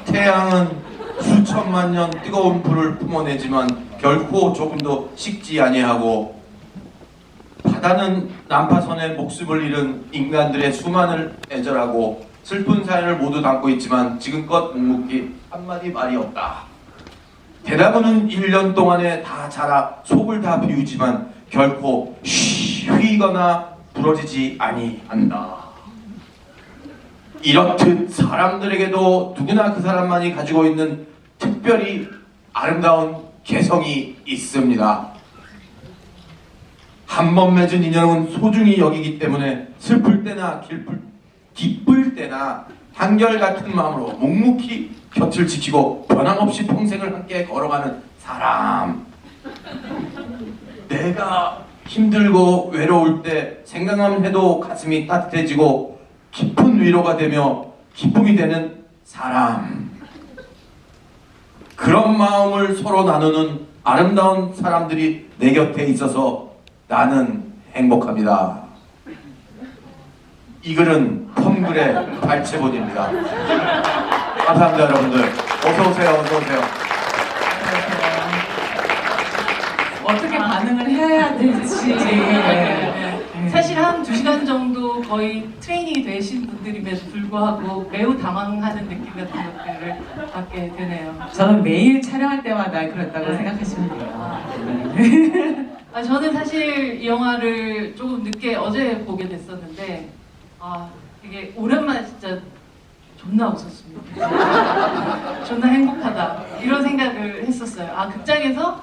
태양은 수천만 년 뜨거운 불을 뿜어내지만 결코 조금도 식지 아니하고, 바다는 난파선에 목숨을 잃은 인간들의 수만을 애절하고 슬픈 사연을 모두 담고 있지만 지금껏 묵묵히 한마디 말이 없다. 대나무는 1년 동안에 다 자라 속을 다 비우지만 결코 휘거나 부러지지 아니한다. 이렇듯 사람들에게도 누구나 그 사람만이 가지고 있는 특별히 아름다운 개성이 있습니다. 한 번 맺은 인연은 소중히 여기기 때문에 슬플 때나 기쁠 때나 한결같은 마음으로 묵묵히 곁을 지키고 변함없이 평생을 함께 걸어가는 사람. 내가 힘들고 외로울 때 생각만 해도 가슴이 따뜻해지고 깊은 위로가 되며 기쁨이 되는 사람. 그런 마음을 서로 나누는 아름다운 사람들이 내 곁에 있어서 나는 행복합니다. 이 글은 펌글의 발췌본입니다. 감사합니다, 여러분들. 어서 오세요, 어서 오세요. 어떻게 반응을 해야 될지. 사실 한 2시간 정도 거의 트레이닝이 되신 분들임에도 불구하고 매우 당황하는 느낌 같은 것들을 받게 되네요. 저는 매일 촬영할 때마다 그랬다고 생각하시면 돼요. 저는 사실 이 영화를 조금 늦게 어제 보게 됐었는데 되게 오랜만에 진짜 존나 웃었습니다. 존나 행복하다 이런 생각을 했었어요. 극장에서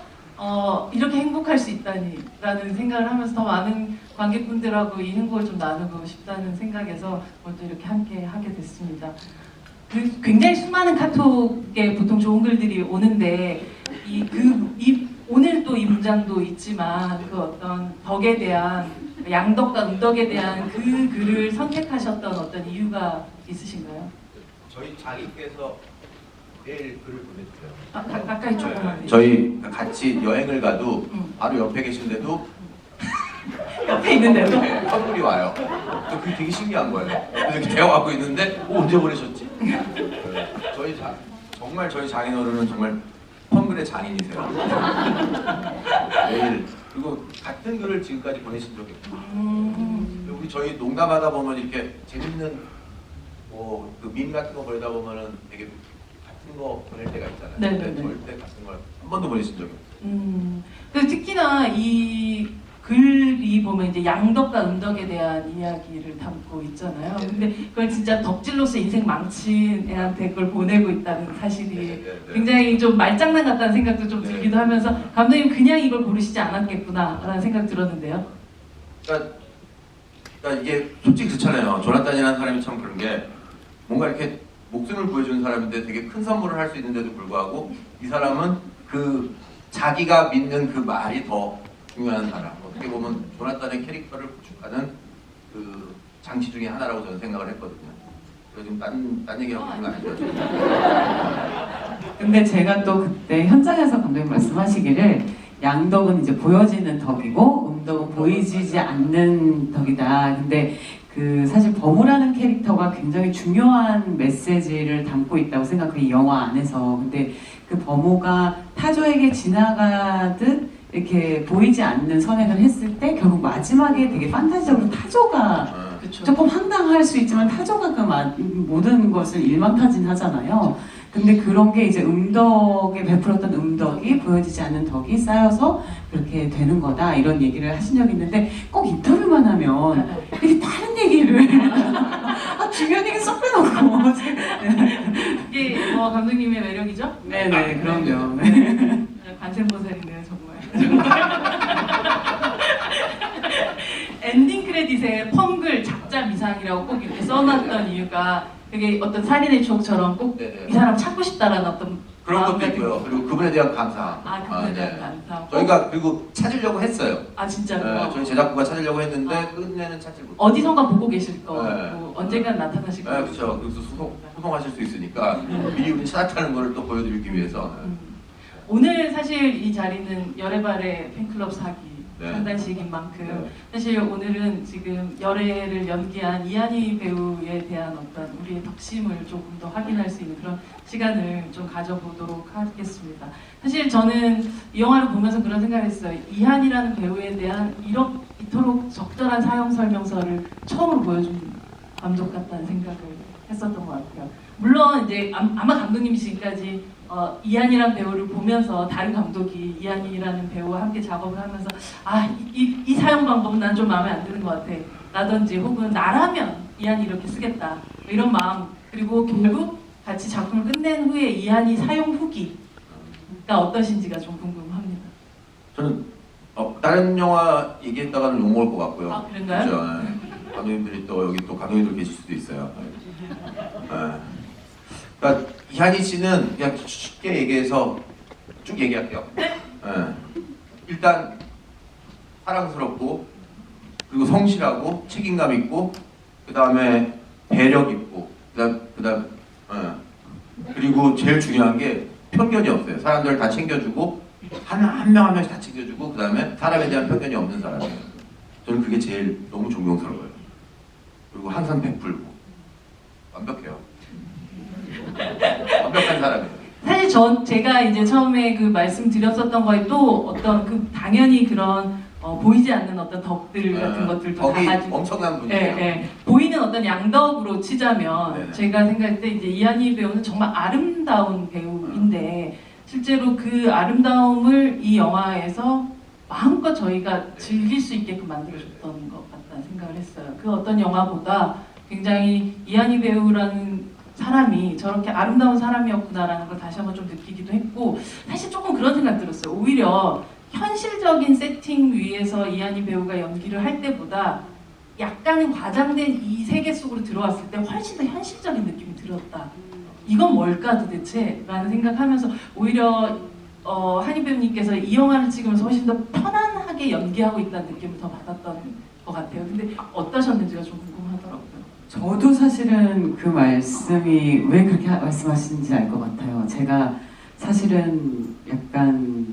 이렇게 행복할 수 있다니 라는 생각을 하면서 더 많은 관객분들하고 이 행복을 좀 나누고 싶다는 생각에서 오늘 또 이렇게 함께 하게 됐습니다. 굉장히 수많은 카톡에 보통 좋은 글들이 오는데 오늘 또 이 문장도 있지만 그 어떤 덕에 대한 양덕과 음덕에 대한 그 글을 선택하셨던 어떤 이유가 있으신가요? 저희 자기께서 내일 글을 보내주세요. 가까이 조금만. 저희 같이 여행을 가도 바로 옆에 계신데도 옆에 있는데도 선물이 와요. 그게 되게 신기한 거예요. 이렇게 대화하고 있는데 언제 보내셨지? 정말 저희 장인어른은 정말 펌글의 장인이세요. 매일 그리고 같은 글을 지금까지 보내신 적이 없고 우리 저희 농담하다 보면 이렇게 재밌는 그 밈 같은 거 보내다 보면은 되게 같은 거 보낼 때가 있잖아요. 네네네. 근데 절대 같은 걸 한 번도 보내신 적이 없어요. 그래서 특히나 이 글이 보면 이제 양덕과 음덕에 대한 이야기를 담고 있잖아요. 근데 그걸 진짜 덕질로서 인생 망친 애한테 그걸 보내고 있다는 사실이 굉장히 좀 말장난 같다는 생각도 좀 들기도 하면서 감독님 그냥 이걸 고르시지 않았겠구나라는 생각 들었는데요. 그러니까 이게 솔직히 그렇잖아요. 조나단이라는 사람이 참 그런 게 뭔가 이렇게 목숨을 구해주는 사람인데 되게 큰 선물을 할 수 있는데도 불구하고 이 사람은 그 자기가 믿는 그 말이 더 중요한 사람. 어떻게 보면 조나단의 캐릭터를 구축하는 그 장치 중에 하나라고 저는 생각을 했거든요. 그래서 지금 딴 얘기하고 있는 거 아니죠? 근데 제가 또 그때 현장에서 감독님 말씀하시기를 양덕은 이제 보여지는 덕이고 음덕은 보이지 않는 덕이다. 근데 사실 범우라는 캐릭터가 굉장히 중요한 메시지를 담고 있다고 생각해요. 이 영화 안에서. 근데 그 범우가 타조에게 지나가듯 이렇게 보이지 않는 선행을 했을 때 결국 마지막에 되게 판타지적으로 타조가 조금 황당할 수 있지만 타조가 모든 것을 일망타진하잖아요. 근데 그런 게 이제 음덕에 베풀었던 음덕이 보여지지 않는 덕이 쌓여서 그렇게 되는 거다 이런 얘기를 하신 적이 있는데 꼭 인터뷰만 하면 이렇게 다른 얘기를 중요한 얘기 쏙 빼놓고 이게 감독님의 매력이죠? 네네 그럼요. 관세음보살이네요 정말. 엔딩 크레딧에 펌글 작자 미상이라고 꼭 이렇게 써놨던 이유가 되게 어떤 살인의 추억처럼 꼭 이 사람 찾고 싶다라는 어떤 그런 것도 있고요. 그리고 그분에 대한 감사. 그분에 대한 감사. 저희가 그리고 찾으려고 했어요. 진짜요? 저희 제작부가 찾으려고 했는데 끝내는 찾지 못했어요. 어디선가 보고 계실 거고 언젠간 나타나실 거고. 그렇죠. 그래서 소송하실 수 있으니까 미리 우리 찾았다는 걸 또 보여드리기 위해서. 오늘 사실 이 자리는 열애발의 팬클럽 사기 네. 장단식인 만큼 네. 사실 오늘은 지금 열애를 연기한 이한희 배우에 대한 어떤 우리의 덕심을 조금 더 확인할 수 있는 그런 시간을 좀 가져보도록 하겠습니다. 사실 저는 이 영화를 보면서 그런 생각을 했어요. 이한이라는 배우에 대한 이토록 적절한 사용 설명서를 처음으로 보여준 감독 같다는 생각을 했었던 것 같아요. 물론 이제 아마 감독님이 지금까지 이한이라는 배우를 보면서 다른 감독이 이한이라는 배우와 함께 작업을 하면서 이 사용 방법은 난 좀 마음에 안 드는 것 같아 라든지 혹은 나라면 이한이 이렇게 쓰겠다 뭐 이런 마음, 그리고 결국 같이 작품을 끝낸 후에 이한이 사용 후기가 어떠신지가 좀 궁금합니다. 저는 다른 영화 얘기했다가는 욕먹을 것 같고요. 아, 그런가요? 그렇죠. 네. 감독님들이 또 여기 또 감독님들 계실 수도 있어요. 네. 그러니까 이한희 씨는 그냥 쉽게 얘기해서 쭉 얘기할게요. 네. 일단 사랑스럽고, 그리고 성실하고, 책임감 있고, 그 다음에 배력 있고, 그리고 제일 중요한 게 편견이 없어요. 사람들 다 챙겨주고, 한 명 한 명씩 다 챙겨주고, 그 다음에 사람에 대한 편견이 없는 사람이에요. 저는 그게 제일 너무 존경스러워요. 그리고 항상 베풀고 완벽해요. 완벽한 사람이에요. 사실 제가 이제 처음에 그 말씀드렸었던 거에 또 어떤 그 당연히 그런 보이지 않는 어떤 덕들 같은 것들도 다 덕이 가지고 엄청난 분이에요. 예. 보이는 어떤 양덕으로 치자면 네네. 제가 생각할 때 이제 이한희 배우는 정말 아름다운 배우인데 실제로 그 아름다움을 이 영화에서 마음껏 저희가 즐길 수 있게끔 만들어줬던 것 같다는 생각을 했어요. 그 어떤 영화보다 굉장히 이한희 배우라는 사람이 저렇게 아름다운 사람이었구나라는 걸 다시 한번 좀 느끼기도 했고, 사실 조금 그런 생각 들었어요. 오히려 현실적인 세팅 위에서 이한희 배우가 연기를 할 때보다 약간은 과장된 이 세계 속으로 들어왔을 때 훨씬 더 현실적인 느낌이 들었다. 이건 뭘까 도대체? 라는 생각하면서 오히려 한희 배우님께서 이 영화를 찍으면서 훨씬 더 편안하게 연기하고 있다는 느낌을 더 받았던 것 같아요. 근데 어떠셨는지가 좀 궁금하더라고요. 저도 사실은 그 말씀이 왜 그렇게 말씀하시는지 알 것 같아요. 제가 사실은 약간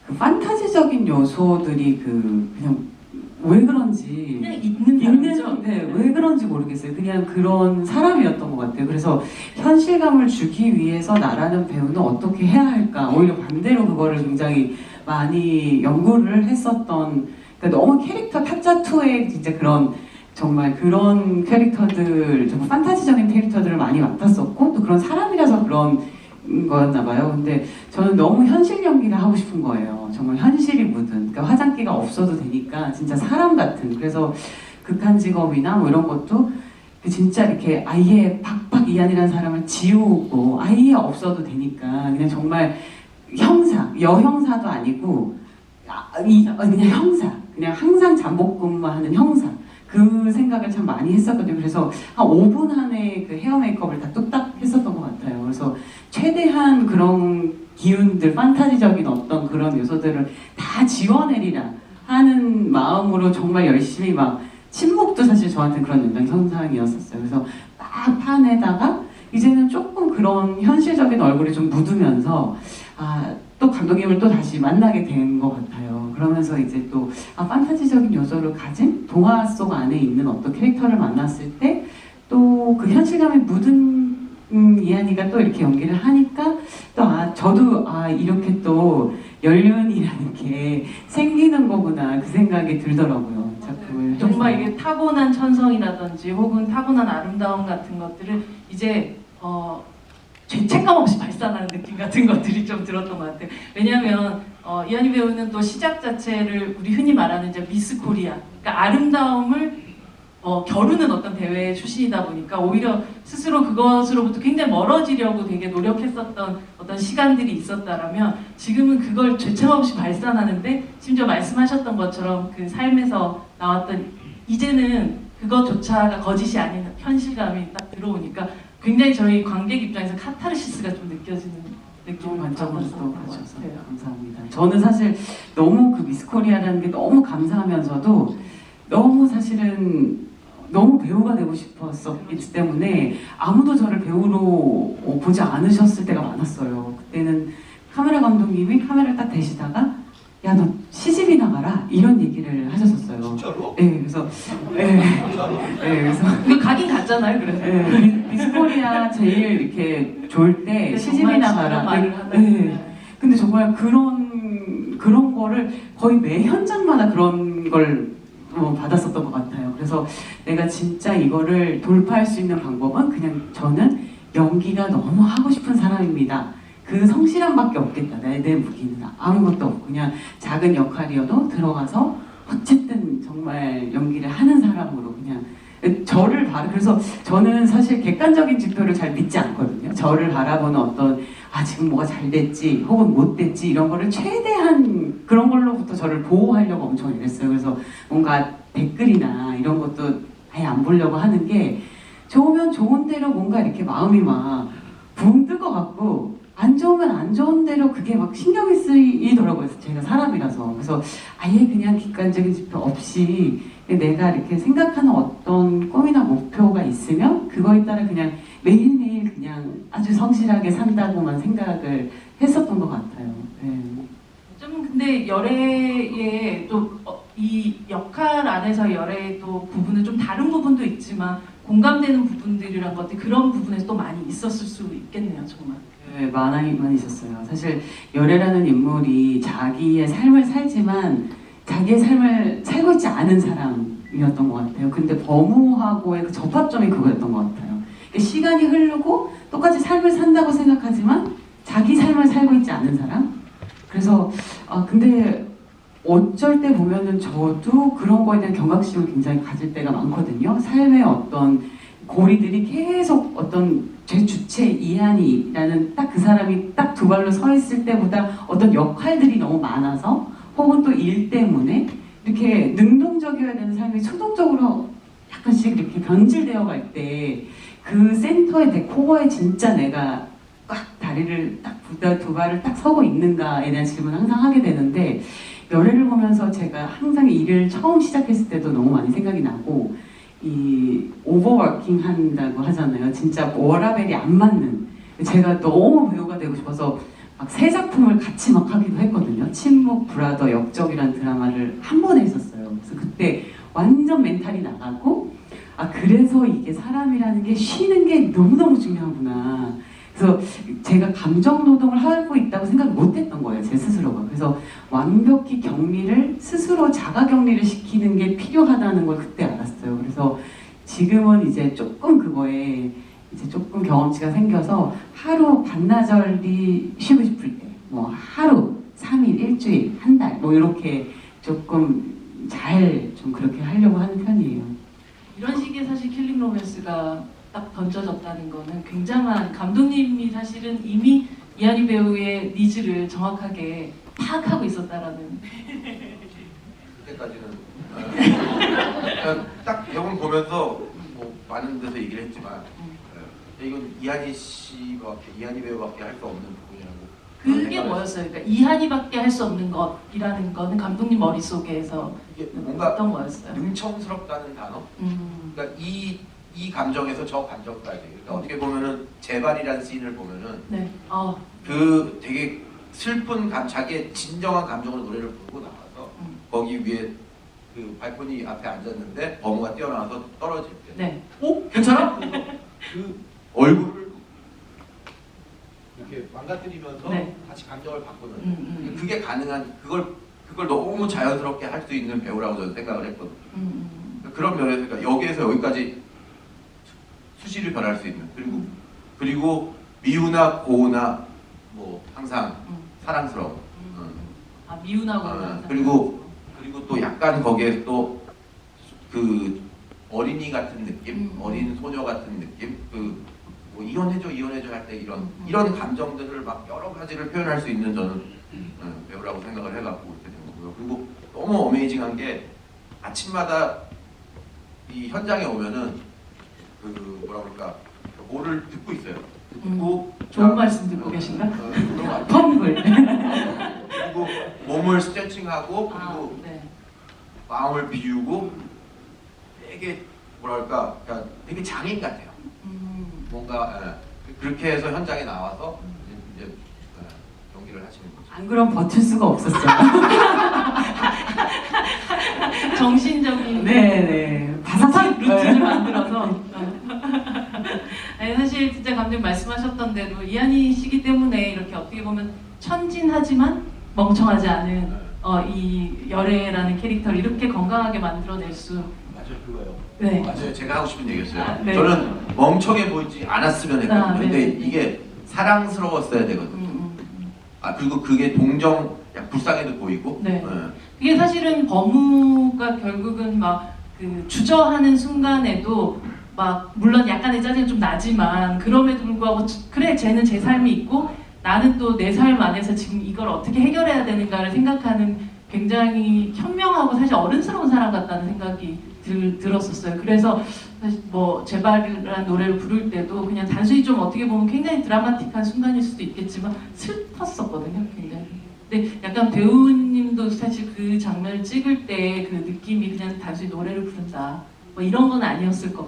그 판타지적인 요소들이 그냥 왜 그런지 그냥 있는 사람이죠? 네, 왜 그런지 모르겠어요. 그냥 그런 사람이었던 것 같아요. 그래서 현실감을 주기 위해서 나라는 배우는 어떻게 해야 할까? 오히려 반대로 그거를 굉장히 많이 연구를 했었던, 그러니까 너무 캐릭터 타짜투의 진짜 그런 정말 그런 캐릭터들, 정말 판타지적인 캐릭터들을 많이 맡았었고 또 그런 사람이라서 그런 거였나 봐요. 근데 저는 너무 현실 연기를 하고 싶은 거예요. 정말 현실이 묻은, 그러니까 화장기가 없어도 되니까 진짜 사람 같은. 그래서 극한 직업이나 뭐 이런 것도 진짜 이렇게 아예 박박 이한이라는 사람을 지우고 아예 없어도 되니까 그냥 정말 형사, 여형사도 아니고 그냥 형사, 그냥 항상 잠복근무하는 형사. 그 생각을 참 많이 했었거든요. 그래서 한 5분 안에 그 헤어 메이크업을 다 뚝딱 했었던 것 같아요. 그래서 최대한 그런 기운들, 판타지적인 어떤 그런 요소들을 다 지워내리라 하는 마음으로 정말 열심히 막, 침묵도 사실 저한테 그런 연장선상이었었어요. 그래서 막 파내다가 이제는 조금 그런 현실적인 얼굴이 좀 묻으면서 또 감독님을 또 다시 만나게 된 것 같아요. 그러면서 이제 또 판타지적인 요소를 가진 동화 속 안에 있는 어떤 캐릭터를 만났을 때 또 그 현실감이 묻은 이한이가 또 이렇게 연기를 하니까 또 저도 이렇게 또 연륜이라는 게 생기는 거구나 그 생각이 들더라고요. 작품을 정말 해서. 이게 타고난 천성이라든지 혹은 타고난 아름다움 같은 것들을 이제 죄책감 없이 발산하는 느낌 같은 것들이 좀 들었던 것 같아요. 왜냐하면 이한희 배우는 또 시작 자체를 우리 흔히 말하는 이제 미스 코리아, 그러니까 아름다움을 겨루는 어떤 대회 출신이다 보니까 오히려 스스로 그것으로부터 굉장히 멀어지려고 되게 노력했었던 어떤 시간들이 있었다라면 지금은 그걸 죄책감 없이 발산하는데 심지어 말씀하셨던 것처럼 그 삶에서 나왔던 이제는 그것조차가 거짓이 아닌 현실감이 딱 들어오니까 굉장히 저희 관객 입장에서 카타르시스가 좀 느껴지는 느낌을 관점으로 받았던 또 것 봐주셔서 같아요. 감사합니다. 저는 사실 너무 그 미스코리아라는 게 너무 감사하면서도 너무 사실은 너무 배우가 되고 싶었었기 때문에 아무도 저를 배우로 보지 않으셨을 때가 많았어요. 그때는 카메라 감독님이 카메라를 딱 대시다가 야, 너 시집이나 가라 이런 얘기를 하셨었어요. 진짜로? 네, 그래서 네, 그래서 이거 가긴 갔잖아요. 그래서 미스코리아 제일 이렇게 좋을 때 근데 시집이나 정말 가라. 말을 하는. 네. 근데 정말 그런 거를 거의 매 현장마다 그런 걸 받았었던 것 같아요. 그래서 내가 진짜 이거를 돌파할 수 있는 방법은 그냥 저는 연기가 너무 하고 싶은 사람입니다. 그 성실함밖에 없겠다. 내 무기는 아무것도 없고 그냥 작은 역할이어도 들어가서 어쨌든 정말 연기를 하는 사람으로 그냥 그래서 저는 사실 객관적인 지표를 잘 믿지 않거든요. 저를 바라보는 어떤 지금 뭐가 잘 됐지 혹은 못 됐지 이런 거를 최대한 그런 걸로부터 저를 보호하려고 엄청 일했어요. 그래서 뭔가 댓글이나 이런 것도 아예 안 보려고 하는 게 좋으면 좋은 대로 뭔가 이렇게 마음이 막 붕 뜰 것 같고 안 좋으면 안 좋은 대로 그게 막 신경이 쓰이더라고요. 제가 사람이라서. 그래서 아예 그냥 객관적인 지표 없이 내가 이렇게 생각하는 어떤 꿈이나 목표가 있으면 그거에 따라 그냥 매일매일 그냥 아주 성실하게 산다고만 생각을 했었던 것 같아요. 네. 좀 근데 열애의 또 이 역할 안에서 열애의 또 부분은 좀 다른 부분도 있지만 공감되는 부분들이란 것들 그런 부분에서 또 많이 있었을 수 있겠네요, 정말. 네, 많이 있었어요. 사실 열애라는 인물이 자기의 삶을 살지만 자기의 삶을 살고 있지 않은 사람이었던 것 같아요. 근데 범우하고의 그 접합점이 그거였던 것 같아요. 시간이 흐르고 똑같이 삶을 산다고 생각하지만 자기 삶을 살고 있지 않은 사람? 그래서 근데 어쩔 때 보면은 저도 그런 거에 대한 경각심을 굉장히 가질 때가 많거든요. 삶의 어떤 고리들이 계속 어떤 제 주체 이한이라는 딱 그 사람이 딱 두 발로 서 있을 때보다 어떤 역할들이 너무 많아서 혹은 또 일 때문에 이렇게 능동적이어야 되는 삶이 수동적으로 약간씩 이렇게 변질되어 갈 때 그 센터에 내 코어에 진짜 내가 딱 다리를 딱 두 발을 딱 서고 있는가에 대한 질문을 항상 하게 되는데 열애를 보면서 제가 항상 일을 처음 시작했을 때도 너무 많이 생각이 나고 이 오버워킹 한다고 하잖아요. 진짜 워라밸이 안 맞는 제가 너무 배우가 되고 싶어서 막 세 작품을 같이 막 하기도 했거든요. 침묵, 브라더, 역적이라는 드라마를 한 번에 했었어요. 그래서 그때 완전 멘탈이 나가고 그래서 이게 사람이라는 게 쉬는 게 너무너무 중요하구나. 그래서 제가 감정 노동을 하고 있다고 생각을 못했던 거예요, 제 스스로가. 그래서 완벽히 격리를 스스로 자가 격리를 시키는 게 필요하다는 걸 그때 알았어요. 그래서 지금은 이제 조금 그거에 이제 조금 경험치가 생겨서 하루 반나절이 쉬고 싶을 때, 뭐 하루, 3일, 일주일, 한 달, 뭐 이렇게 조금 잘 좀 그렇게 하려고 하는 편이에요. 이런 식의 사실 킬링 로맨스가 딱 던져졌다는 거는 굉장한 감독님이 사실은 이미 이한희 배우의 니즈를 정확하게 파악하고 있었다라는. 그때까지는 그냥 딱 영화 보면서 뭐 많은 데서 얘기를 했지만 이건 이한희 배우밖에 할 수 없는 부분이라고. 그게 뭐였어요? 그러니까 이한희밖에 할 수 없는 것이라는 거는 감독님 머릿속에서 이게 뭔가 어떤 거였어요? 능청스럽다는 단어. 그러니까 이 감정에서 저 감정까지. 그러니까 어떻게 보면은 재발이라는 씬을 보면은 네. 그 되게 슬픈 자기의 진정한 감정으로 노래를 부르고 나와서 거기 위에 그 발코니 앞에 앉았는데 범우가 뛰어나와서 떨어질 때. 네. 괜찮아? 그 얼굴을 이렇게 망가뜨리면서 네. 같이 감정을 바꾸는. 그게 가능한 그걸 너무 자연스럽게 할 수 있는 배우라고 저는 생각을 했거든요. 그런 면에서 그러니까 여기에서 여기까지 수시를 변할 수 있는 그리고 미우나 고우나 뭐 항상 사랑스러운 미운하고 항상 그리고 또 약간 거기에 또 그 어린이 같은 느낌, 어린 소녀 같은 느낌, 뭐 이혼해줘 할 때 이런 감정들을 막 여러 가지를 표현할 수 있는 저는 배우라고 생각을 해갖고 그렇게 된 거고요. 그리고 너무 어메이징한 게 아침마다 이 현장에 오면은 그 뭐라 그럴까 뭐를 듣고 있어요. 듣고 좋은 말씀 듣고 계신가? 그런 거 같아요. 펌블. 그리고 몸을 스트레칭하고 그리고 네. 마음을 비우고 되게 뭐랄까 그러니까 되게 장인 같아요. 뭔가 그렇게 해서 현장에 나와서 이제 연기를 하시는 거죠? 안 그럼 버틸 수가 없었어요. 정신적인 네네. 바삭 루틴을 만들어서 아니, 사실 진짜 감독님 말씀하셨던 대로 이한희 씨기 때문에 이렇게 어떻게 보면 천진하지만 멍청하지 않은 이 열애라는 캐릭터를 이렇게 건강하게 만들어낼 수 맞아요, 그거요. 네. 맞아요, 제가 하고 싶은 얘기였어요. 네. 저는 멍청해 보이지 않았으면 했거든요. 네. 근데 이게 사랑스러웠어야 되거든요. 그리고 그게 동정, 약간 불쌍해도 보이고. 네. 이게 사실은 버무가 결국은 막 그 주저하는 순간에도 막 물론 약간의 짜증이 좀 나지만 그럼에도 불구하고 그래 쟤는 제 삶이 있고 나는 또 내 삶 안에서 지금 이걸 어떻게 해결해야 되는가를 생각하는 굉장히 현명하고 사실 어른스러운 사람 같다는 생각이 들었었어요. 그래서 사실 뭐 제발이라는 노래를 부를 때도 그냥 단순히 좀 어떻게 보면 굉장히 드라마틱한 순간일 수도 있겠지만 슬펐었거든요, 굉장히. 근데 약간 배우님도 사실 그 장면을 찍을 때 그 느낌이 그냥 단순히 노래를 부른다 뭐 이런 건 아니었을 것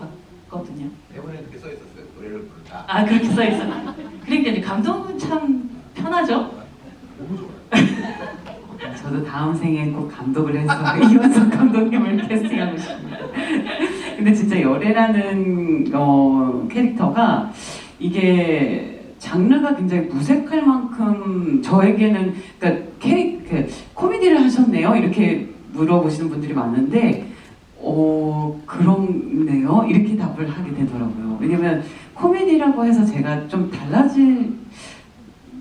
같거든요. 대본에 그렇게 써 있었어요. 노래를 부르다. 아 그렇게 써 있어요. 그러니까 이제 감독은 참 편하죠. 너무 좋아요. 저도 다음 생에 꼭 감독을 해서 이원석 감독님을 캐스팅하고 싶습니다. 근데 진짜 열애라는 캐릭터가 이게 장르가 굉장히 무색할 만큼 저에게는 그러니까 코미디를 하셨네요 이렇게 물어보시는 분들이 많은데 그렇네요 이렇게 답을 하게 되더라고요. 왜냐면 코미디라고 해서 제가 좀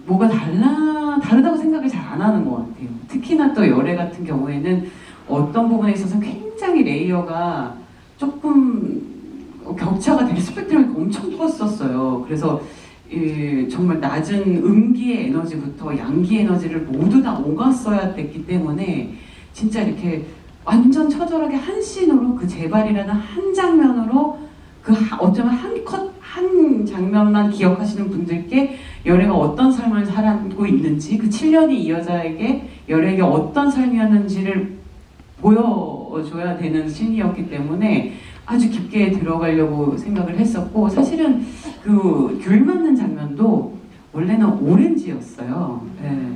뭐가 다르다고 생각을 잘 안 하는 것 같아요. 특히나 또 열애 같은 경우에는 어떤 부분에 있어서 굉장히 레이어가 조금 격차가 되게 스펙트럼이 엄청 컸었어요. 그래서 정말 낮은 음기의 에너지부터 양기의 에너지를 모두 다 오갔어야 됐기 때문에 진짜 이렇게 완전 처절하게 한 씬으로 그 제발이라는 한 장면으로 어쩌면 한 장면만 기억하시는 분들께 열애가 어떤 삶을 살고 있는지 그 7년이 이 여자에게 열애에게 어떤 삶이었는지를 보여줘야 되는 씬이었기 때문에 아주 깊게 들어가려고 생각을 했었고 사실은 그 귤 맞는 장면도 원래는 오렌지였어요. 네.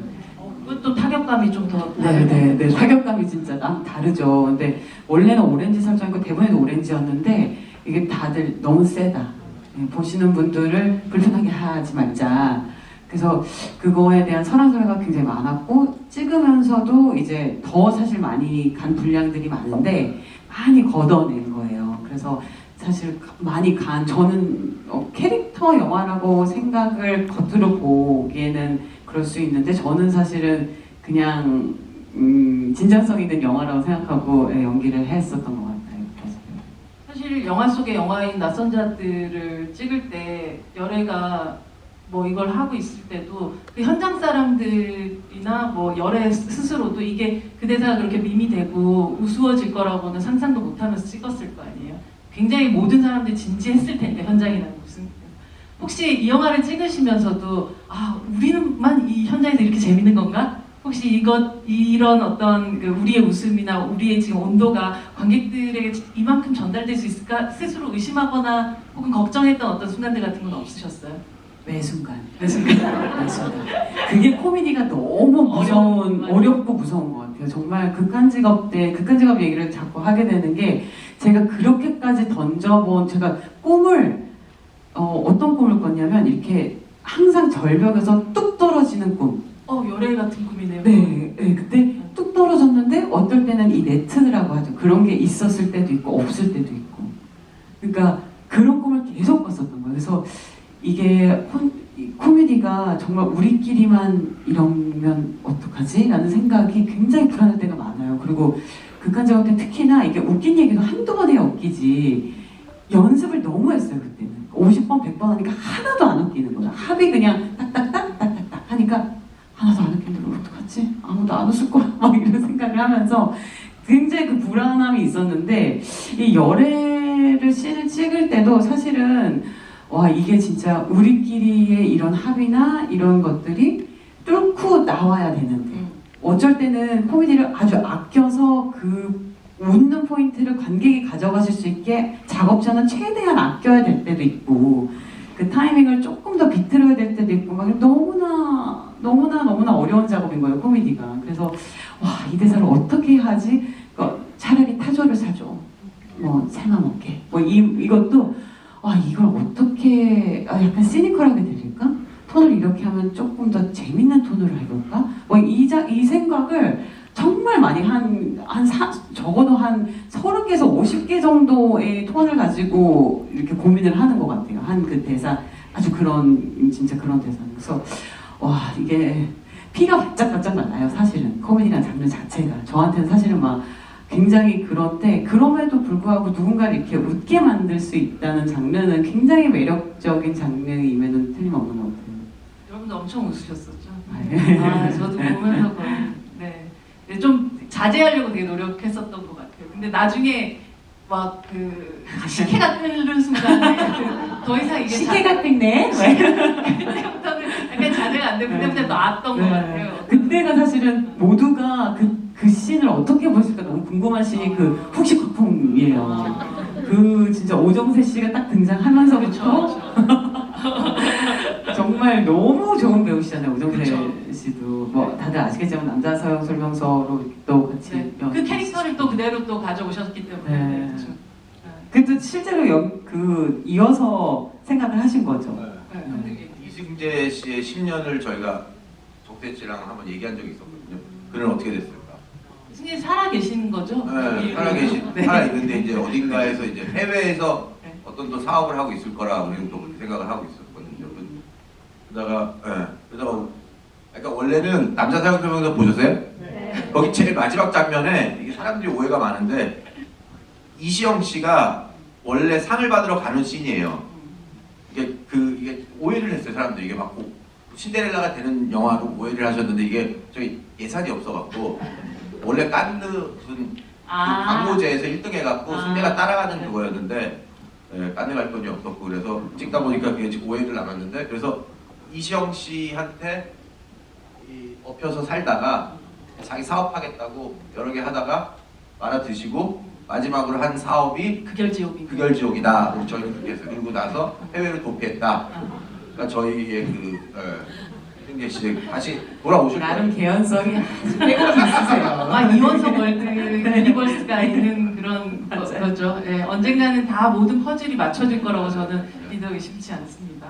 그것도 타격감이 좀 더 네, 타격감이 진짜 다르죠. 근데 원래는 오렌지 설정이고 대본에도 오렌지였는데 이게 다들 너무 세다. 보시는 분들을 불편하게 하지 말자. 그래서 그거에 대한 설왕설래가 굉장히 많았고 찍으면서도 이제 더 사실 많이 간 분량들이 많은데 많이 걷어낸 거예요. 그래서 사실 많이 저는 캐릭터 영화라고 생각을 겉으로 보기에는 그럴 수 있는데 저는 사실은 그냥 진정성 있는 영화라고 생각하고 연기를 했었던 것 같아요. 사실 영화 속의 영화인 낯선 자들을 찍을 때 열애가 뭐 이걸 하고 있을 때도 그 현장 사람들이나 뭐 열애 스스로도 이게 그 대사가 그렇게 밈이 되고 우스워질 거라고는 상상도 못하면서 찍었을 거 아니에요. 굉장히 모든 사람들이 진지했을 텐데 현장이라는 곳은. 혹시 이 영화를 찍으시면서도 우리는만 이 현장에서 이렇게 재밌는 건가? 혹시 이런 어떤 그 우리의 웃음이나 우리의 지금 온도가 관객들에게 이만큼 전달될 수 있을까 스스로 의심하거나 혹은 걱정했던 어떤 순간들 같은 건 없으셨어요? 매 순간. 그게 코미디가 너무 어렵고 무서운 것 같아요. 정말 극한직업 얘기를 자꾸 하게 되는 게 제가 그렇게까지 던져본 제가 꿈을 어떤 꿈을 꿨냐면 이렇게 항상 절벽에서 뚝 떨어지는 꿈. 열애 같은 꿈이네요. 네, 그때 뚝 떨어졌는데 어떨 때는 이 네트라고 하죠. 그런 게 있었을 때도 있고 없을 때도 있고. 그러니까 그런 꿈을 계속 꿨었던 거예요. 그래서 이게 코미디가 정말 우리끼리만 이러면 어떡하지? 라는 생각이 굉장히 불안할 때가 많아요. 그리고 극한직업 때 특히나 이게 웃긴 얘기도 한두 번 해야 웃기지 연습을 너무 했어요. 그때는 50번 100번 하니까 하나도 안 웃기는 거야. 합이 그냥 딱딱딱 하니까 하나도 안 웃기는 거 어떡하지? 아무도 안 웃을 거야. 막 이런 생각을 하면서 굉장히 그 불안함이 있었는데 이 열애를 씬을 찍을 때도 사실은 이게 진짜 우리끼리의 이런 합의나 이런 것들이 뚫고 나와야 되는데 어쩔 때는 코미디를 아주 아껴서 그 웃는 포인트를 관객이 가져가실 수 있게 작업자는 최대한 아껴야 될 때도 있고 그 타이밍을 조금 더 비틀어야 될 때도 있고 막 너무나 너무나 어려운 작업인 거예요, 코미디가. 그래서 와, 이 대사를 어떻게 하지? 차라리 타조를 사줘. 뭐 삶아 먹게. 뭐 이것도 와, 이걸 어떻게 약간 시니컬하게 들릴까? 톤을 이렇게 하면 조금 더 재밌는 톤으로 해볼까? 뭐 이 생각을 정말 많이 적어도 한 30개에서 50개 정도의 톤을 가지고 이렇게 고민을 하는 것 같아요. 한 그 대사, 아주 진짜 그런 대사는. 그래서, 와, 이게 피가 바짝바짝 나요, 사실은. 코미디라는 장르 자체가. 저한테는 사실은 막 굉장히 그런데, 그럼에도 불구하고 누군가를 이렇게 웃게 만들 수 있다는 장르는 굉장히 매력적인 장르임에는 틀림없는 것 같아요. 여러분도 엄청 웃으셨었죠? 네. 아, 저도 보면서 거의, 네, 좀 자제하려고 되게 노력했었던 것 같아요. 근데 나중에 막 식혜가 끓는 순간에 더 이상 이게 식혜가 끓네? 그때부터는 약간 자제가 안 되고 그때부터 나왔던 것 같아요. 그때가 사실은 모두가 그 씬을 어떻게 보실까 너무 궁금한 씬이 그 훅식 거품이에요. 그 진짜 오정세 씨가 딱 등장하면서부터 정말 너무 좋은 배우시잖아요, 오정세 씨도. 뭐 다들 아시겠지만 남자 서영 설명서로 또 같이 네. 그 캐릭터를 또 그대로 또 가져오셨기 때문에. 네. 그렇죠. 그것도 실제로 이어서 생각을 하신 거죠. 네. 근데 이승재 씨의 10년을 저희가 적대 씨랑 한번 얘기한 적이 있었거든요. 그는 어떻게 됐을까? 승진 살아 계시는 거죠? 네, 네. 살아 있는데 이제 어딘가에서 이제 해외에서 네. 어떤 또 사업을 하고 있을 거라 우리는 또 그렇게 생각을 하고 있었거든요. 그러다가 그러니까 원래는 남자 사용설명서 보셨어요? 네. 거기 제일 마지막 장면에 이게 사람들이 오해가 많은데 이시영 씨가 원래 상을 받으러 가는 씬이에요. 이게 오해를 했어요, 사람들이. 이게 막 신데렐라가 되는 영화로 오해를 하셨는데 이게 저희 예산이 없어갖고 원래 깐느 무슨 광고제에서 1등 해갖고 순대가 따라가는 그거였는데 깐느 갈 돈이 없었고 그래서 찍다 보니까 그게 지금 오해를 남았는데 그래서 이시영 씨한테 업혀서 살다가 자기 사업하겠다고 여러 개 하다가 말아드시고 마지막으로 한 사업이 극열지옥이다. 저희는 그렇게 했어요. 그리고 나서 해외로 도피했다. 그러니까 저희의 승재 씨 다시 돌아오실 거예요. 나름 개연성이 아주 빼곡히 있으세요. 이원석 월드 유니버스가 있는 그런 거죠. 네, 언젠가는 다 모든 퍼즐이 맞춰질 거라고 저는 믿어 의심치 않습니다.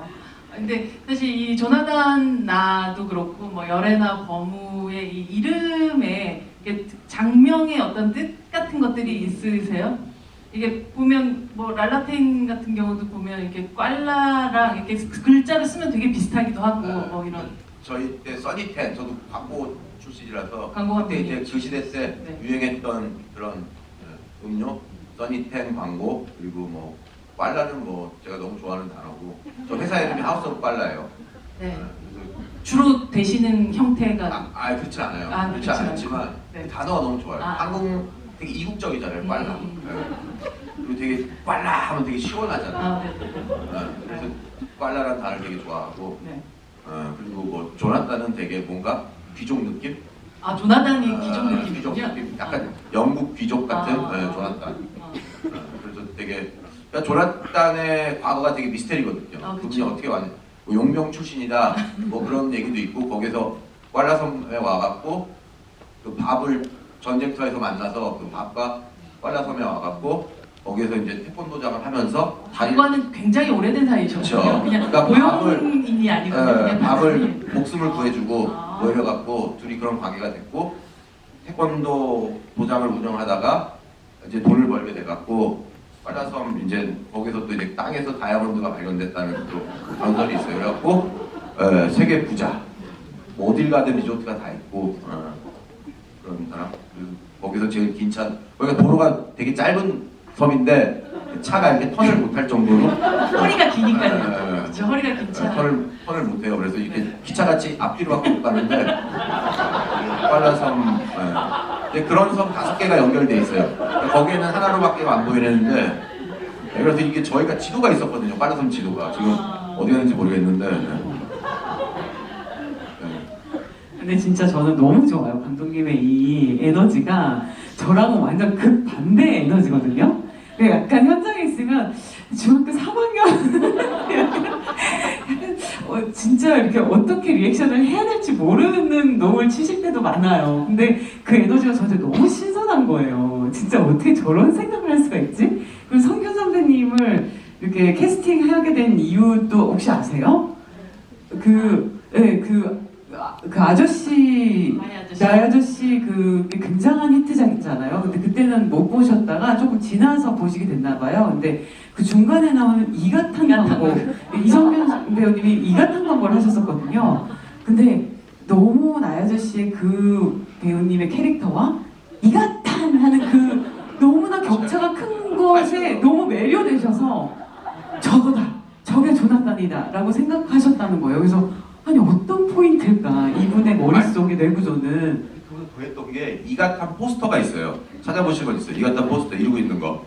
근데 사실 이 조나단 나도 그렇고 뭐 열애나 버무의 이 이름에 장명의 어떤 뜻 같은 것들이 있으세요? 이게 보면 뭐 랄라테인 같은 경우도 보면 이렇게 꽐라랑 이렇게 글자를 쓰면 되게 비슷하기도 하고 뭐 이런. 저희 때 써니텐 저도 광고 출신이라서 광고 그때 이제 그 시대 때 네. 유행했던 그런 음료 써니텐 광고 그리고 뭐 꽐라는 뭐 제가 너무 좋아하는 단어고 저 회사 이름이 하우스 오브 꽐라예요. 네. 주로 되시는 형태가 그렇지 않아요. 그렇지 그렇지 않지만 네. 그 단어가 너무 좋아요. 한국 되게 이국적이잖아요, 꽐라. 그리고 되게 꽐라 하면 되게 시원하잖아요. 네. 그래서 꽐라라는 단어를 되게 좋아하고 네. 그리고 뭐 조나단은 되게 뭔가 귀족 느낌? 조나단이 귀족 귀족 느낌이군요. 느낌. 약간 영국 귀족 같은 조나단. 그래서 되게 그러니까 조나단의 과거가 되게 미스테리거든요. 그분이 어떻게 왔냐? 뭐 용병 출신이다. 뭐 그런 얘기도 있고 거기서 꽐라섬에 와갖고 그 밥을 전쟁터에서 만나서 그 밥과 꽐라섬에 와갖고 거기에서 이제 태권도장을 하면서 밥과는 굉장히 오래된 사이셨죠. 그렇죠. 그냥 그러니까 고용인이 아니거든요. 그냥 밥을 밥이. 목숨을 구해주고 뭐 이래갖고 둘이 그런 관계가 됐고 태권도 도장을 운영하다가 이제 돈을 벌게 돼갖고 꽐라섬 이제 거기서 또 이제 땅에서 다이아몬드가 발견됐다는 또 전설이 있어요. 그래갖고 세계 부자 뭐 어딜 가든 리조트가 다 있고 그런 사람. 그래서 거기서 제일 긴 차 거기가 도로가 되게 짧은 섬인데 차가 이렇게 턴을 못할 정도로 허리가 기니까요. 그렇죠. 허리가 긴 차. 턴을 못해요. 그래서 이렇게 기차같이 앞뒤로밖에 못 가는데 꽐라섬 근데 그런 섬 5개가 연결돼 있어요. 거기에는 하나로밖에 안 보이는데 그래서 이게 저희가 지도가 있었거든요. 꽐라섬 지도가 지금 어디 갔는지 모르겠는데 근데 진짜 저는 너무 좋아요. 감독님의 이 에너지가 저랑은 완전 극반대의 에너지거든요. 약간 현장에 있으면 중학교 3학년 진짜 이렇게 어떻게 리액션을 해야 될지 모르는 놈을 치실 때도 많아요. 근데 그 에너지가 저한테 너무 신선한 거예요. 진짜 어떻게 저런 생각을 할 수가 있지? 그리고 성균 선배님을 이렇게 캐스팅하게 된 이유도 혹시 아세요? 그 아저씨, 나의 아저씨. 나의 아저씨 그 굉장한 히트작 있잖아요. 근데 그때는 못 보셨다가 조금 지나서 보시게 됐나 봐요. 근데 그 중간에 나오는 이가탄 광고, 이성균 배우님이 이가탄 광고를 하셨었거든요. 근데 너무 나의 아저씨의 그 배우님의 캐릭터와 이가탄 하는 그 너무나 격차가 큰 것에 너무 매료되셔서 저거다, 저게 조나단이다 라고 생각하셨다는 거예요. 그래서 아니 어떤 포인트일까 이분의 머릿속의 내구조는. 그분 더했던 게 이가탄 포스터가 있어요. 찾아보실 건 있어요. 이가탄 포스터 이러고 있는 거.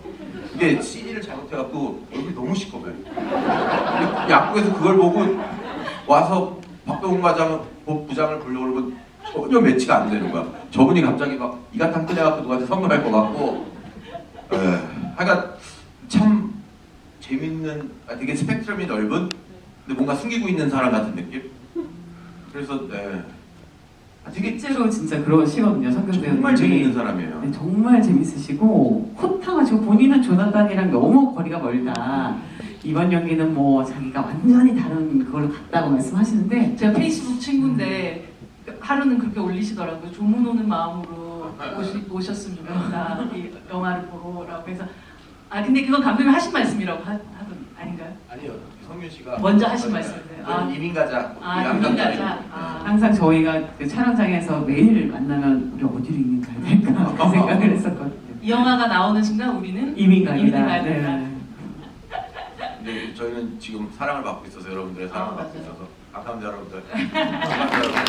이게 CD를 잘못해갖고 얼굴이 너무 시커매요. 약국에서 그걸 보고 와서 박병훈 부장을 불러오고 그러면 전혀 매치가 안 되는 거야. 저분이 갑자기 막 이가탄 꺼내갖고 누구한테 선물할 것 같고. 하여간 참 재밌는, 되게 스펙트럼이 넓은, 근데 뭔가 숨기고 있는 사람 같은 느낌? 그래서 되게 실제로 진짜 그러시거든요. 성균 배우님이. 정말 재밌는 사람이에요. 네, 정말 재밌으시고 호탕하시고 본인은 조나단이랑 너무 거리가 멀다. 이번 연기는 뭐 자기가 완전히 다른 그걸로 갔다고 말씀하시는데 제가 페이스북 친구인데 하루는 그렇게 올리시더라고요. 조문 오는 마음으로 오셨으면 좋겠다. 이 영화를 보러라고 해서. 아 근데 그건 감독님 하신 말씀이라고 하던 아닌가요? 아니요, 성균 씨가 먼저 하신 말씀이세요. 아, 이민 가자. 이민 가자. 아. 항상 저희가 그 촬영장에서 매일 만나면 우리 어디로 이민 가야 될까 그 생각을 했었거든요. 이 영화가 나오는 순간 우리는 이민 갑니다. 가야 된다. 네. 근데 저희는 지금 사랑을 받고 있어서 여러분들의 사랑을 받고 맞아요. 있어서 감사합니다 여러분들. 감사합니다 여러분들.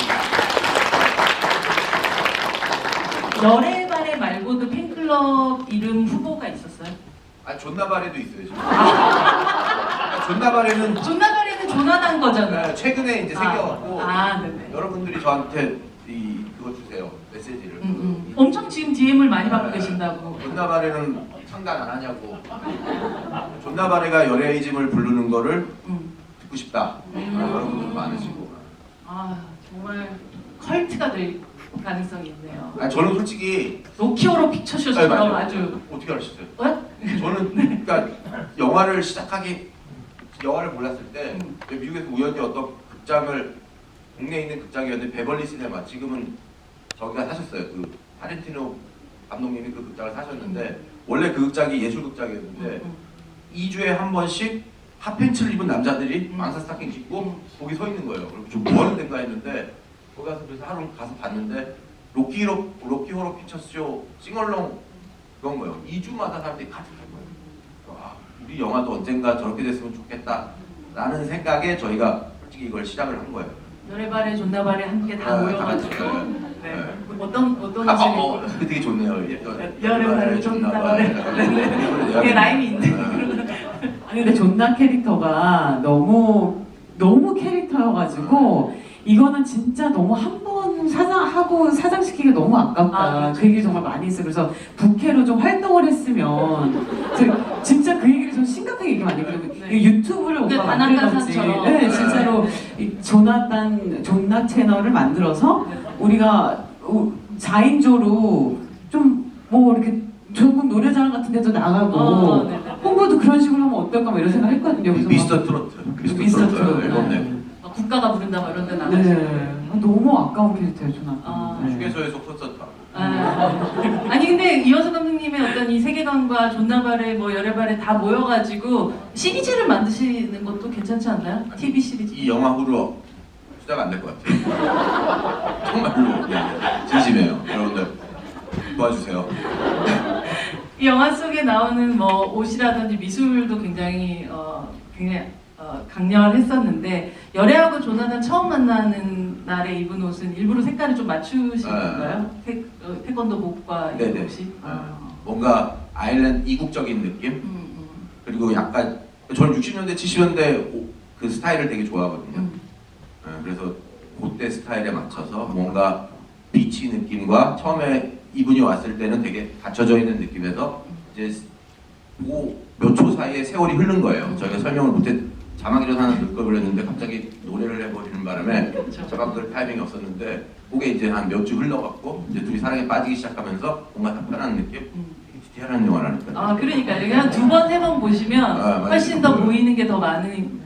열애발에 말고도 팬클럽 이름 후보가 있었어요? 존나발에도 있어요 지금. 존나발에는 존나발에는 조나단 거잖아요. 최근에 이제 생겨갖고 네네. 여러분들이 저한테 그거 주세요 메시지를. 엄청 지금 DM을 많이 받고 계신다고. 존나발에는 상관 안 하냐고. 존나발에가 열애이즘을 부르는 거를 듣고 싶다. 여러분들 많으시고. 아 정말 컬트가 될 가능성이 있네요. 저는 솔직히 로키오로 픽처쇼처럼 맞아요. 아주. 어떻게 아셨어요? 어? 저는 그러니까 영화를 몰랐을 때 미국에서 우연히 어떤 극장을 국내에 있는 극장이었는데 베벌리 시네마, 지금은 저기가 사셨어요. 그 타렌티노 감독님이 그 극장을 사셨는데 원래 그 극장이 예술 극장이었는데 2주에 한 번씩 핫팬츠를 입은 남자들이 망사 스타킹 신고 거기 서 있는 거예요. 그리고 좀 뭐 하는 데인가 했는데 거기 가서 그래서 하루 가서 봤는데 로키 호러 피처쇼 싱얼롱 그런 거예요. 2주마다 사람들이 같이 간 거예요. 아, 우리 영화도 언젠가 저렇게 됐으면 좋겠다 라는 생각에 저희가 솔직히 이걸 시작을 한 거예요. 열애발에 존나발에 함께 다 모여가지고 네. 어떤 그게 되게 좋네요. 열애발에 존나발에 이게 라임이 있네. 아니 근데 존나 캐릭터가 너무 캐릭터여가지고 이거는 진짜 너무 한 번 사장시키기 너무 아깝다. 그렇죠. 그 얘기를 정말 많이 했어요. 그래서 부캐로 좀 활동을 했으면 진짜 그 얘기를 좀 심각하게 얘기 많이 했거든요. 네. 유튜브를 오빠 만들던지 다나카상처럼. 진짜로 이 존나 채널을 만들어서 우리가 4인조로 좀 뭐 이렇게 전국 노래자랑 같은 데도 나가고 네네. 홍보도 그런 식으로 하면 어떨까 뭐 이런 생각 했거든요. 그래서 미스터 트로트. 미스터 트로트. 앨범 내. 국가가 부른다 뭐 이런 데 나가시고. 네. 너무 아까운 캐릭터예요, 조나단. 아. 네. 휴게소에서 콘서트 하고. 아니 근데 이현수 감독님의 어떤 이 세계관과 존나발에 뭐 열애발에 다 모여가지고 시리즈를 만드시는 것도 괜찮지 않나요? TV 시리즈. 이 영화 후로 시작 안 될 것 같아요. 정말로 진심이에요. 여러분들 도와주세요. 이 영화 속에 나오는 뭐 옷이라든지 미술도 굉장히 강렬했었는데 열애하고 조나단 처음 만나는 날에 입은 옷은 일부러 색깔을 좀 맞추신 건가요? 태권도복과 이 네네. 옷이? 뭔가 아일랜드 이국적인 느낌? 그리고 약간 저는 60년대 70년대 그 스타일을 되게 좋아하거든요. 그래서 그때 스타일에 맞춰서 뭔가 비치 느낌과 처음에 이분이 왔을 때는 되게 닫혀져 있는 느낌에서 이제 몇 초 사이에 세월이 흐른 거예요. 저희가 설명을 자막이라도 하나 넣을 걸 그랬는데 갑자기 노래를 해버리는 바람에 그렇죠. 자막 넣을 타이밍이 없었는데 그게 이제 한 몇 주 흘러갔고 이제 둘이 사랑에 빠지기 시작하면서 뭔가 답답한 느낌? 희한한 영화라니까. 아 그러니까 여기 한 2번, 3번 보시면 아, 맞아요. 훨씬 더 보이는 게 더 많은